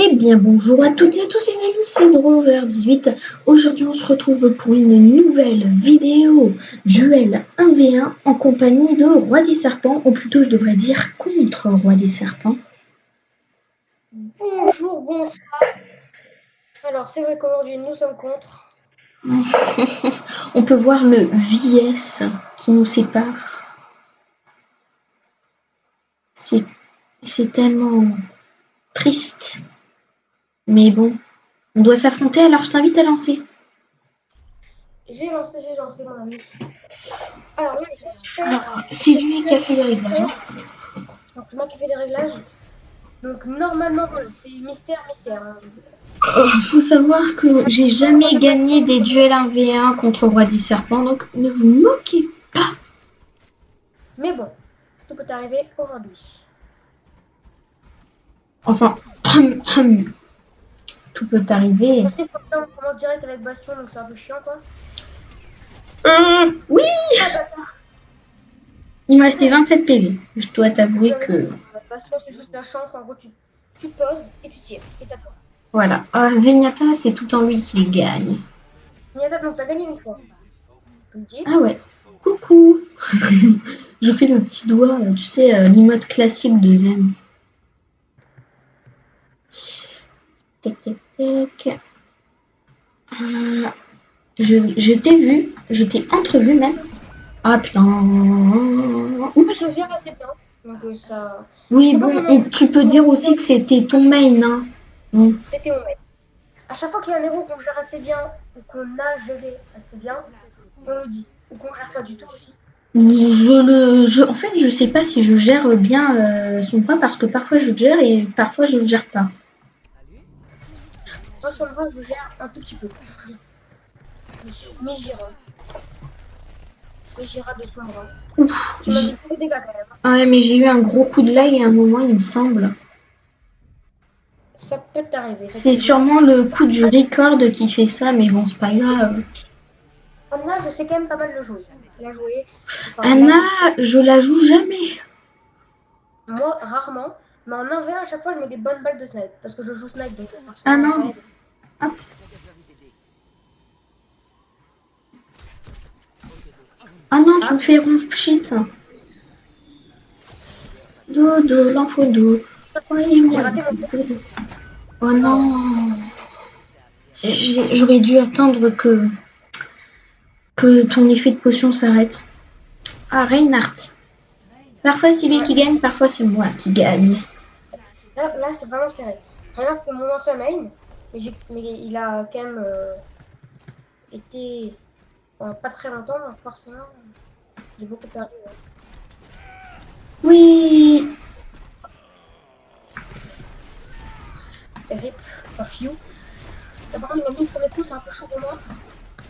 Eh bien, bonjour à toutes et à tous les amis, c'est Drover18. Aujourd'hui, on se retrouve pour une nouvelle vidéo duel 1v1 en compagnie de Roi des Serpents, ou plutôt je devrais dire contre Roi des Serpents. Bonjour, bonsoir. Alors, c'est vrai qu'aujourd'hui, nous sommes contre. On peut voir le VS qui nous sépare. C'est tellement triste. Mais bon, on doit s'affronter, alors je t'invite à lancer. J'ai lancé mon ami. Alors, là, j'espère. Alors, c'est lui qui a fait les réglages. Donc, c'est moi qui fais les réglages. Donc, normalement, voilà, c'est mystère. Faut savoir que j'ai jamais gagné des duels 1v1 contre Roi des Serpents, donc ne vous moquez pas. Mais bon, tout peut arriver aujourd'hui. Enfin, tout peut arriver. Je sais que on commence direct avec Bastion, donc c'est un peu chiant, quoi. Oui. Ah, bâtard. Il me restait 27 PV. Je dois t'avouer que... Bastion, c'est juste la chance. En gros, tu poses et tu tires. Et t'attends. Voilà. Zenyatta, c'est tout en lui qui les gagne. Zenyatta, donc t'as gagné une fois. Tu me dis. Ah ouais. Coucou. Je fais le petit doigt, tu sais, l'emote classique de Zen. Tac, tac, tac. Je t'ai vu, je t'ai entrevu même. Ah putain. Oups. Je gère assez bien. Donc, ça. Oui, bon, tu peux dire aussi que c'était ton main, hein. C'était mon main. À chaque fois qu'il y a un héros qu'on gère assez bien, ou qu'on a géré assez bien, on le dit. Ou qu'on gère pas du tout aussi. En fait, je sais pas si je gère bien son bras parce que parfois je gère et parfois je gère pas. Moi, sur le bras, je gère un tout petit peu. Mejira. Mejira de son bras. Ouf, Tu m'as mis beaucoup de dégâts quand même. Ah ouais, mais j'ai eu un gros coup de lag à un moment, il me semble. Ça peut t'arriver. C'est sûrement le coup du record qui fait ça, mais bon, c'est pas grave. Anna, je sais quand même pas mal le jouer. La jouer. Enfin, Anna, je la joue jamais. Moi, rarement. Mais en 1v1, à chaque fois, je mets des bonnes balles de snipe. Parce que je joue snipe, donc Ah non. Hop. Ah non, tu me fais ronf shit. Dodo, l'info d'eau. Croyez-moi. Oh non. J'aurais dû attendre que ton effet de potion s'arrête. Ah, Reinhardt. Parfois c'est lui qui gagne, parfois c'est moi qui gagne. Là c'est vraiment serré. Reinhardt, c'est mon ancien main. Mais il a quand même été pas très longtemps, donc forcément, j'ai beaucoup perdu. Oui. Rip, of you. Par contre, il m'a dit le premier coup, c'est un peu chaud pour moi.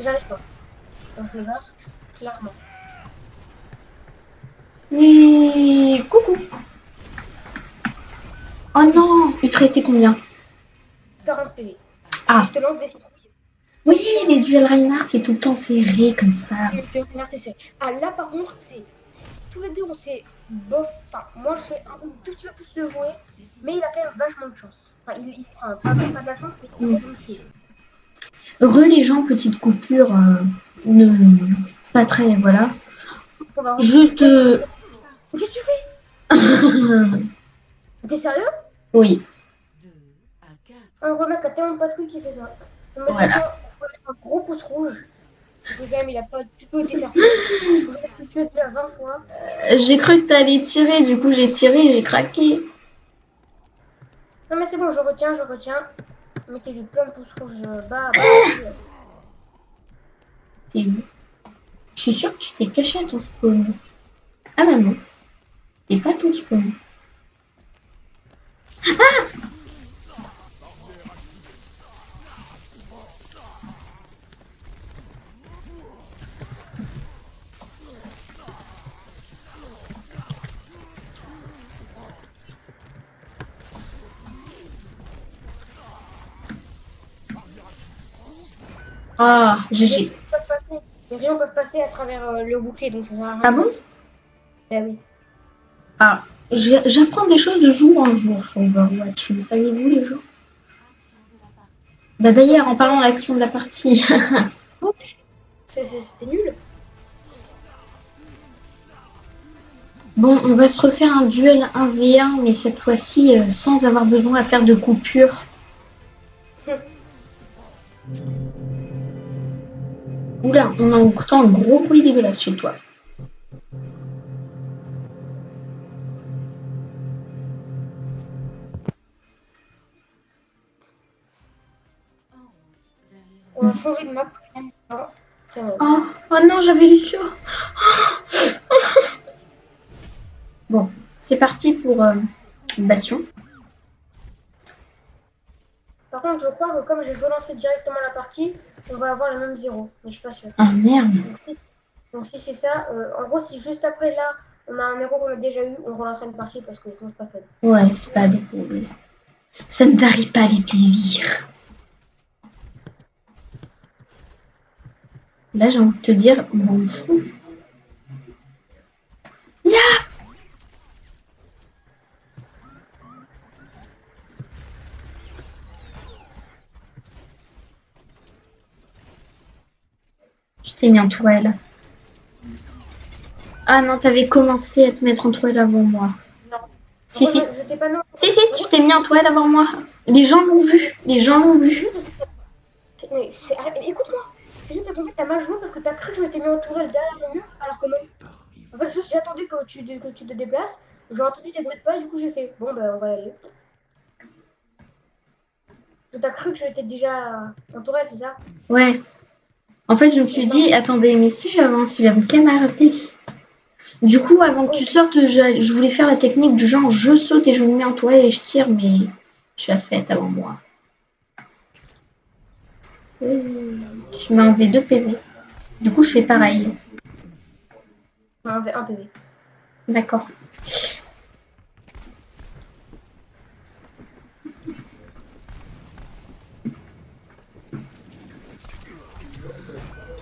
J'arrive pas. Donc je me barre, clairement. Oui. Coucou. Oh non, il te restait combien? 40 PV. Ah. Je te lance des citrouilles. Oui, les duels Reinhardt, c'est tout le temps serré comme ça. Les duels Reinhardt, c'est serré. Ah là, par contre, c'est... Tous les deux, on sait bof. Enfin, moi, je sais un tout petit peu plus le jouer. Mais il a quand même vachement de chance. Enfin, il prend pas de la chance, mais il peut me tuer. Heureux les gens, petite coupure. Pas très, voilà. Juste... Qu'est-ce que tu fais? T'es sérieux? Oui. Un gros mec a tellement pas de trucs qui fait ça. Voilà. Un gros pouce rouge. Le gars, il a pas du tout été fair. J'aurais pu tuer 20 fois. J'ai cru que t'allais tirer, du coup j'ai tiré et j'ai craqué. Non mais c'est bon, je retiens. Mettez-lui plein de pouces rouges bas. T'es où? Je suis sûre que tu t'es caché à ton spawn. Ah bah non. T'es pas ton spawn. Ah! Ah, GG. Les rayons peuvent passer à travers le bouclier, donc ça sert à rien. Ah bon? Ben oui. Ah, j'apprends des choses de jour en jour sur Overwatch. Le saviez-vous les gens? Bah d'ailleurs, en parlant de l'action de la partie. C'était nul. Bon, on va se refaire un duel 1v1, mais cette fois-ci sans avoir besoin à faire de coupure. Oula, on entend un gros bruit dégueulasse chez toi. On a changé de map. Oh non, j'avais lu sur. Bon, c'est parti pour Bastion. Par contre, je crois que comme j'ai relancé directement la partie, on va avoir le même 0. Mais je suis pas sûre. Ah merde. Donc si c'est ça, en gros, si juste après là, on a un héros qu'on a déjà eu, on relancera une partie parce que sinon c'est pas fun. Ouais, c'est pas des problèmes. Ça ne tarit pas les plaisirs. Là, j'ai envie de te dire, bon fou. Ya! Je t'ai mis en toile. Ah non, t'avais commencé à te mettre en toile avant moi. Non. Si, si. Pas non. Si, tu t'es mis en toile avant moi. Les gens l'ont vu. Les gens l'ont vu. Mais écoute-moi. C'est juste qu'en fait, t'as mal joué parce que t'as cru que je m'étais mis en tourelle derrière le mur, alors que non. En fait, juste j'attendais que tu te déplaces. J'ai entendu des bruits de pas, du coup j'ai fait. Bon, ben on va y aller. T'as cru que je m'étais déjà en tourelle, c'est ça? Ouais. En fait, je me suis dit, attendez, mais si j'avance, il va me canarder. Du coup, avant que tu sortes, je voulais faire la technique du genre, je saute et je me mets en toile et je tire, mais je l'ai faite avant moi. Tu m'as enlevé 2 PV. Du coup, je fais pareil. On m'a enlevé 1 PV. D'accord.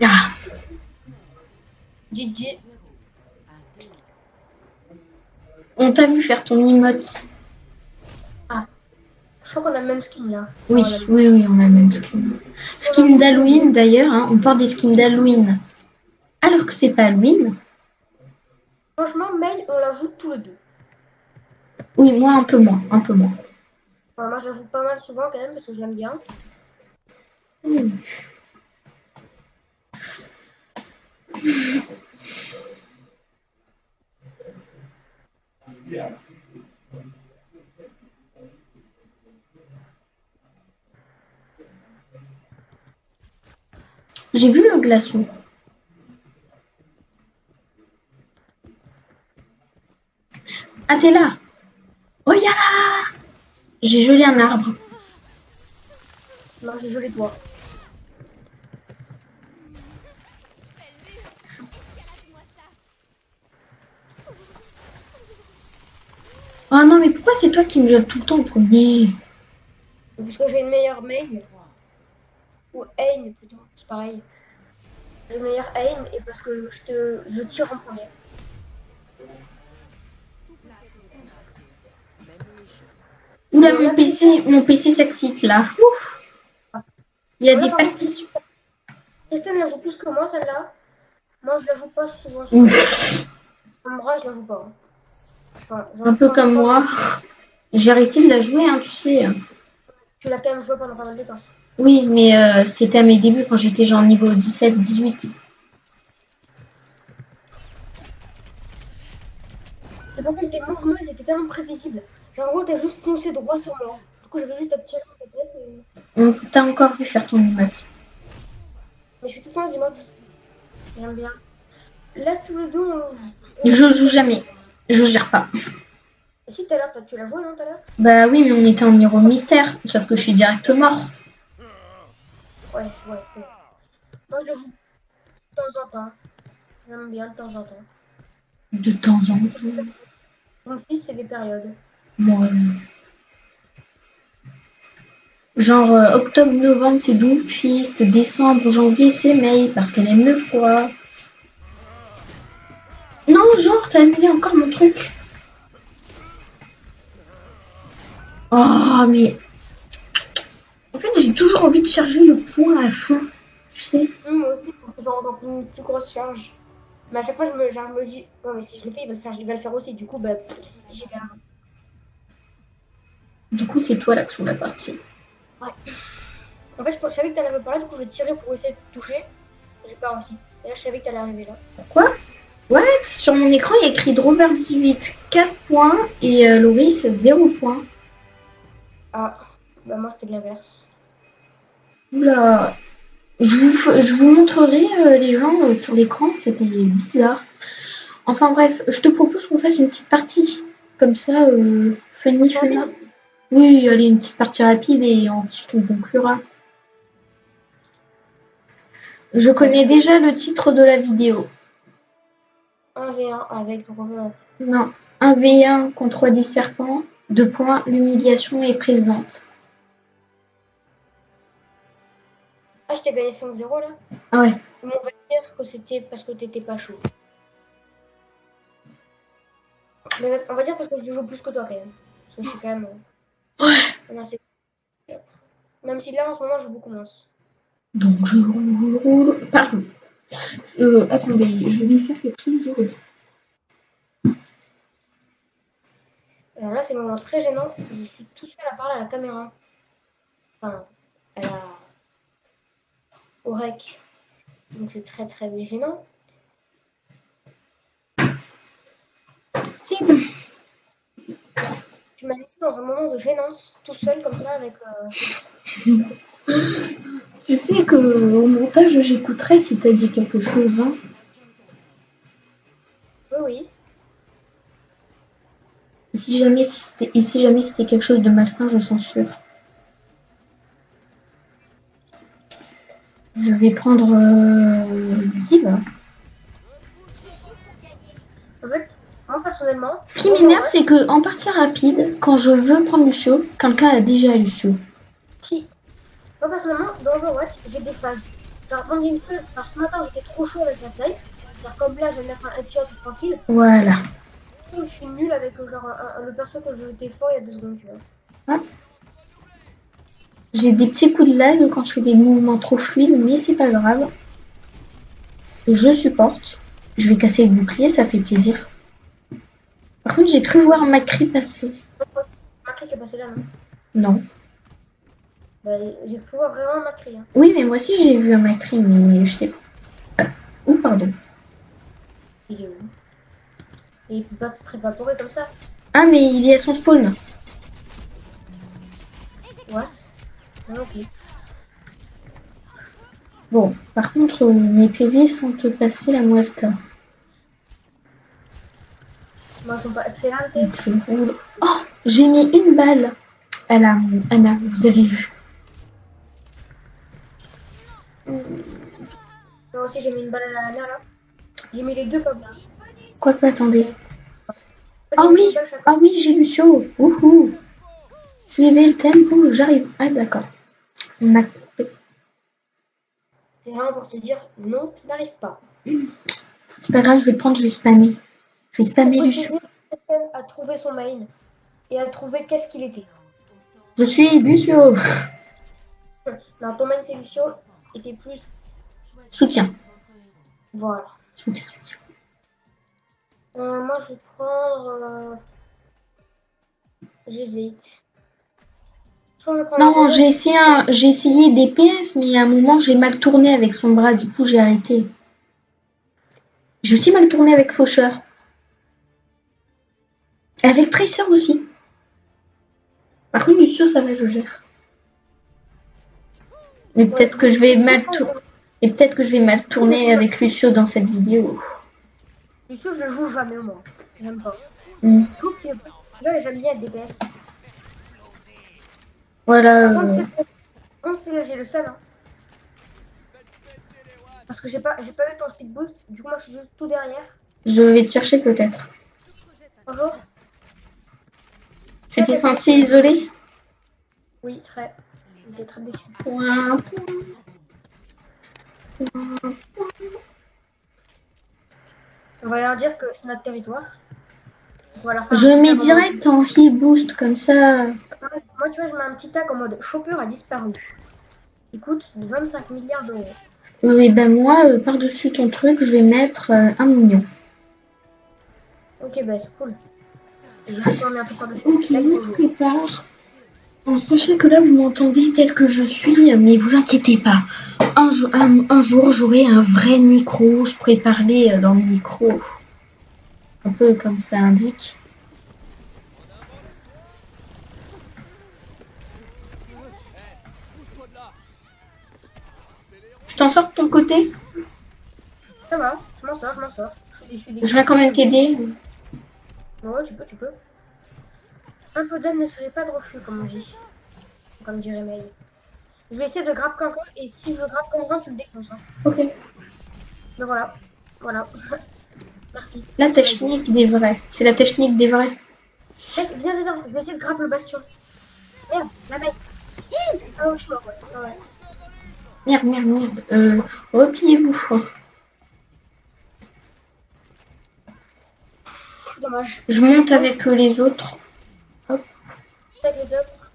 Ah. GG. On t'a vu faire ton emote. Ah. Je crois qu'on a le même skin là. Oui, oui, on a le même skin. Skin d'Halloween d'ailleurs, hein, on parle des skins d'Halloween. Alors que c'est pas Halloween. Franchement, May, on la joue tous les deux. Oui, moi un peu moins, un peu moins. Enfin, moi, je la joue pas mal souvent quand même parce que je l'aime bien. J'ai vu le glaçon. Ah, t'es là. Oh, y'a là. J'ai gelé un arbre. Non, j'ai gelé toi. Oh non, mais pourquoi c'est toi qui me jettes tout le temps en premier? Parce que j'ai une meilleure main. Ou aim plutôt, c'est pareil. J'ai une meilleure aim et parce que je tire en premier. Oula, mon PC s'excite là. Ouf. Il y a des palpitations. Estelle la joue plus que moi celle-là. Moi je la joue pas souvent. En vrai, je la joue pas. Enfin, un peu comme moi. J'ai arrêté de la jouer, hein, tu sais. Tu l'as quand même joué pendant pas mal de temps. Oui, mais c'était à mes débuts quand j'étais genre niveau 17-18. Et par contre, tes mouvements, ils étaient tellement prévisibles. Genre, en gros, t'as juste foncé droit sur moi. Du coup, j'avais juste à te tirer dans ta tête. On t'a encore vu faire ton emote. Mais je fais tout le temps les emotes. J'aime bien. Là, tous les deux, on... Je joue jamais. Je gère pas. Et si tout à l'heure, tu l'as joué, non, tout à l'heure? Bah oui, mais on était en héros mystère. Sauf que je suis direct mort. Ouais, c'est vrai. Moi, je le joue de temps en temps. J'aime bien de temps en temps. De temps en temps. Mon fils, c'est des périodes. Ouais. Genre octobre, novembre, c'est Doomfist. Décembre, janvier, c'est May. Parce qu'elle aime le froid. Non, genre, t'as annulé encore mon truc. Oh, mais... En fait, j'ai toujours envie de charger le point à fond, tu sais. Moi aussi, il faut que j'en encore une plus grosse charge. Mais à chaque fois, je me dis, non, mais si je le fais, il va le faire aussi. Du coup, bah, j'ai bien. Du coup, c'est toi l'action de la partie. Ouais. En fait, je savais que t'allais me parler, du coup, je vais tirer pour essayer de toucher. J'ai pas réussi. Et là, je savais que t'allais arriver là. Quoi? Ouais, sur mon écran, il y a écrit Drover 18, 4 points et Loris, 0 points. Ah, bah, moi, c'était de l'inverse. Oula. Je vous montrerai les gens sur l'écran, c'était bizarre. Enfin bref, je te propose qu'on fasse une petite partie. Comme ça, funny, funny. Oui, allez, une petite partie rapide et ensuite on conclura. Je connais déjà le titre de la vidéo. 1v1 avec Drover. Non, 1v1 contre 3D serpent. 2 points, l'humiliation est présente. Ah, je t'ai gagné 5-0 là. Ah ouais. Mais on va dire que c'était parce que t'étais pas chaud. Mais on va dire parce que je joue plus que toi quand même. Parce que je suis quand même. Ouais. Même si là en ce moment je joue beaucoup moins. Donc je roule. Pardon. Attendez, je vais faire quelque chose, je reviens. Alors là c'est le moment très gênant. Je suis tout seul à parler à la caméra. Enfin, au rec. Donc c'est très très gênant. C'est bon. Tu m'as laissé dans un moment de gênance, tout seul comme ça avec. Tu sais que au montage j'écouterai si t'as dit quelque chose. Hein. Oui, oui. Et si jamais c'était quelque chose de malsain, je censure. Je vais prendre Guy là. En fait, moi personnellement. Ce qui m'énerve, c'est que en partie rapide, quand je veux prendre Lucio, quelqu'un a déjà Lucio. Si. Moi personnellement, dans Overwatch, j'ai des phases. Genre, dans une phase, enfin, ce matin j'étais trop chaud avec la snipe. C'est-à-dire, comme là, je vais mettre un headshot tranquille. Voilà. Je suis nulle avec genre le perso que je étais fort il y a 2 secondes, tu vois. Ouais. J'ai des petits coups de lag quand je fais des mouvements trop fluides, mais c'est pas grave. Je supporte. Je vais casser le bouclier, ça fait plaisir. Par contre, j'ai cru voir Macri passer. Macri qui est passé là, non? Non. Bah, j'ai cru voir vraiment Macri. Hein. Oui, mais moi aussi j'ai vu un Macri, mais je sais pas. Oh, pardon. Il est où? Et il peut pas s'être évaporé comme ça. Ah, mais il y a son spawn. What? Ah, ok. Bon, par contre, mes PV sont passés la Muerta. Moi, ils sont pas excellents. Oh, j'ai mis une balle à la Anna, vous avez vu. Moi aussi, j'ai mis une balle à la Anna là. J'ai mis les deux comme là. Quoique, attendez. Ah oui, ah oui, j'ai Lucio. Wouhou. Suivez le tempo, j'arrive. Ah d'accord. C'était vraiment pour te dire non, tu n'arrives pas. C'est pas grave, je vais le prendre, je vais spammer. Je vais spammer Lucio. À trouver son main et à trouver qu'est-ce qu'il était. Je suis Lucio. Non, ton main c'est Lucio et t'es plus. Soutien. Voilà. Soutien. Moi je vais prendre. J'hésite. Non, j'ai essayé DPS, mais à un moment j'ai mal tourné avec son bras, du coup j'ai arrêté. J'ai aussi mal tourné avec Faucheur. Avec Tracer aussi. Par contre, Lucio, ça va, je gère. Mais peut-être que je vais mal tourner. Et peut-être que je vais mal tourner avec Lucio dans cette vidéo. Lucio, je le joue jamais au moins. J'aime pas. Mm. Je trouve que là, j'aime bien DPS. Voilà. Par contre, là, j'ai le seul. Hein. Parce que j'ai pas eu ton speed boost. Du coup, moi, je suis juste tout derrière. Je vais te chercher peut-être. Bonjour. Tu t'es senti isolé? Oui, très. J'étais très déçue. On va leur dire que c'est notre territoire. Je mets direct en heal boost comme ça. Moi, tu vois, je mets un petit tag en mode Chopper a disparu. Il coûte 25 milliards d'euros. Et ben moi, par-dessus ton truc, je vais mettre 1 million. Ok, bah c'est cool. J'ai fait quand même un truc par-dessus. Ok, Là, il on faut se jouer. prépare. Bon, sachez que là, vous m'entendez tel que je suis, mais vous inquiétez pas. Un jour, j'aurai un vrai micro. Je pourrai parler dans le micro. Un peu comme ça indique. Tu t'en sors de ton côté? Ça va, je m'en sors, je m'en sors. Je vais quand même t'aider. Ouais, tu peux. Un peu d'aide ne serait pas de refus, comme on dit. Comme dirait May. Je vais essayer de grab Cancan, et si je grab Cancan, tu le défonces. Hein. Ok. Mais voilà. Voilà. Merci. La technique des vrais. C'est la technique des vrais. Viens, je vais essayer de grab le bastion. Merde, la bête. Ah ouais, je suis mort, ouais. Ah ouais. Merde. Repliez-vous. C'est dommage. Je monte avec les autres. Hop. Avec les autres.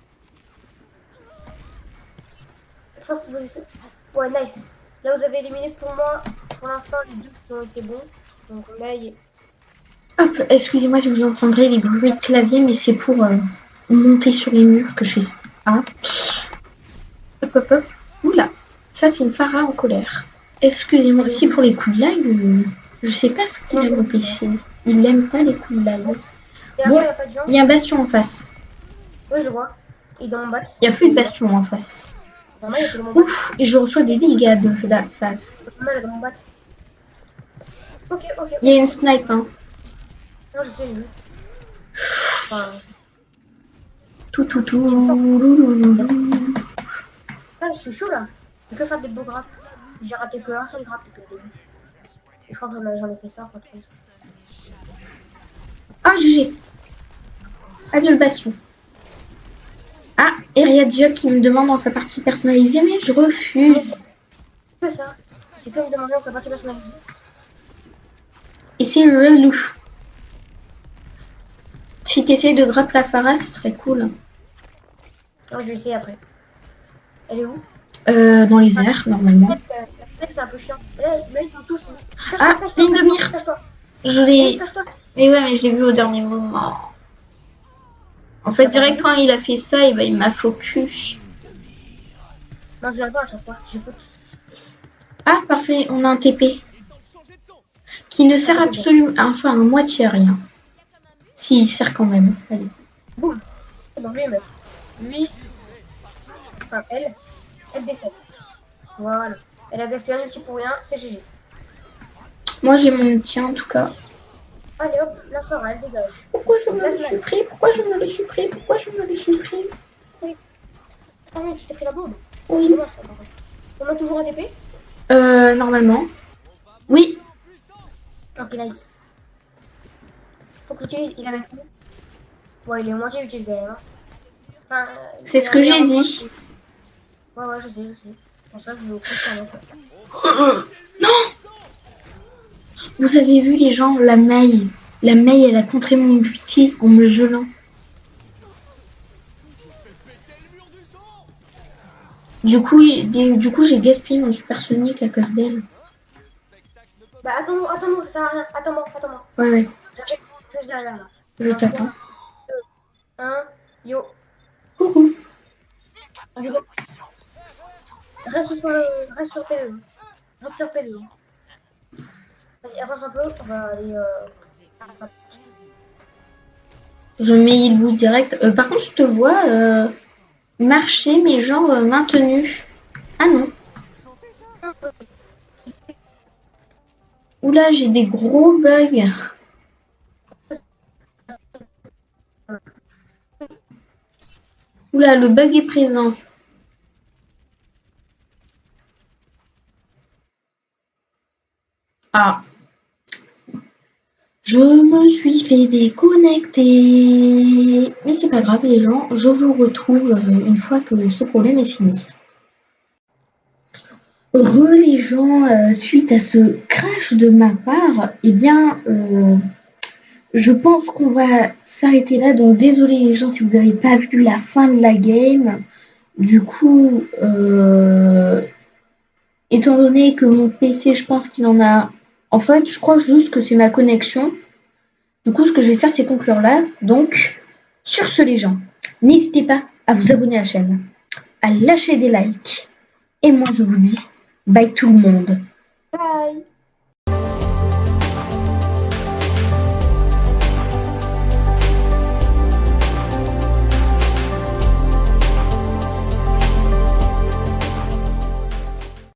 Je crois que vous... Ouais, nice. Là, vous avez éliminé pour moi, pour l'instant, les deux qui ont été bons. Donc, May. Hop, excusez-moi si vous entendrez les bruits de clavier, mais c'est pour monter sur les murs que je fais ça. Ah. Hop. Oula, ça c'est une Pharah en colère. Excusez-moi aussi pour les coups de lag. Je sais pas ce qu'il a mon PC. Il aime pas les coups de lag. Bon, il y a un bastion en face. Oui, je le vois. Il est dans mon bat. Il n'y a plus de bastion en face. Ouf, et je reçois des dégâts de la face. Ok. Il y a une snipe, hein. Non, je sais, vu. Enfin... Tout. Ah, je suis chaud là. Je peux faire des beaux grappes. J'ai raté que un seul grappe depuis le début. Et je crois que j'en ai fait ça. Ah, GG. Adieu le bastion. Ah, et Riadia qui me demande dans sa partie personnalisée, mais je refuse. C'est ça. J'ai quand même demandé dans sa partie personnalisée. Et c'est relou. Si t'essayes de grapper la Pharah, ce serait cool. Non, je vais essayer après. Elle est où? Dans les airs, normalement. C'est un peu chiant. Là, ils sont tous. Ah, ligne de mire. Je l'ai. Mais ouais, mais je l'ai vu au dernier moment. En fait, direct quand il a fait ça, et ben, il m'a focus. Non, je l'adore à chaque fois. Ah, parfait, on a un TP. Qui ne sert absolument. Enfin, à moitié à rien. Si, il sert quand même. Allez. Boum. Bon, lui, il meurt. Lui. Enfin, elle décède. Voilà. Elle a gaspillé un ulti pour rien, c'est GG. Moi, j'ai mon ulti en tout cas. Allez hop, la Pharah, elle dégage. Pourquoi je me le suis pris? Pourquoi je me le suis pris? Ah mais tu t'es pris la bombe? Oui. Dommage, ça, par contre. On a toujours un TP? Normalement. Oui. Ok, nice. Faut que j'utilise, il a même où? Ouais, il est moitié utile quand même. Hein. Enfin, c'est ce que j'ai dit. Ouais, je sais. Pour ça, je joue au coup Non! Vous avez vu les gens, la Mei, elle a contré mon ulti en me gelant. Du coup, j'ai gaspillé mon supersonique à cause d'elle. Bah attends-nous, ça sert à rien. Attends-moi. Ouais. J'arrive juste derrière là. Je t'attends. 1, yo. Coucou. Vas-y, go. Reste sur P2. Reste sur P2. Vas-y, avance un peu, on va aller... Je mets il boost direct. Par contre, je te vois marcher, mais genre maintenu. Ah non. Oula, j'ai des gros bugs. Oula, le bug est présent. Ah. Je me suis fait déconnecter. Mais c'est pas grave les gens, je vous retrouve une fois que ce problème est fini. Les gens, suite à ce crash de ma part, eh bien, je pense qu'on va s'arrêter là. Donc désolé les gens si vous n'avez pas vu la fin de la game. Du coup, étant donné que mon PC, je pense qu'il en a... En fait, je crois juste que c'est ma connexion. Du coup, ce que je vais faire, c'est conclure là. Donc, sur ce les gens, n'hésitez pas à vous abonner à la chaîne, à lâcher des likes. Et moi, je vous dis bye tout le monde. Bye.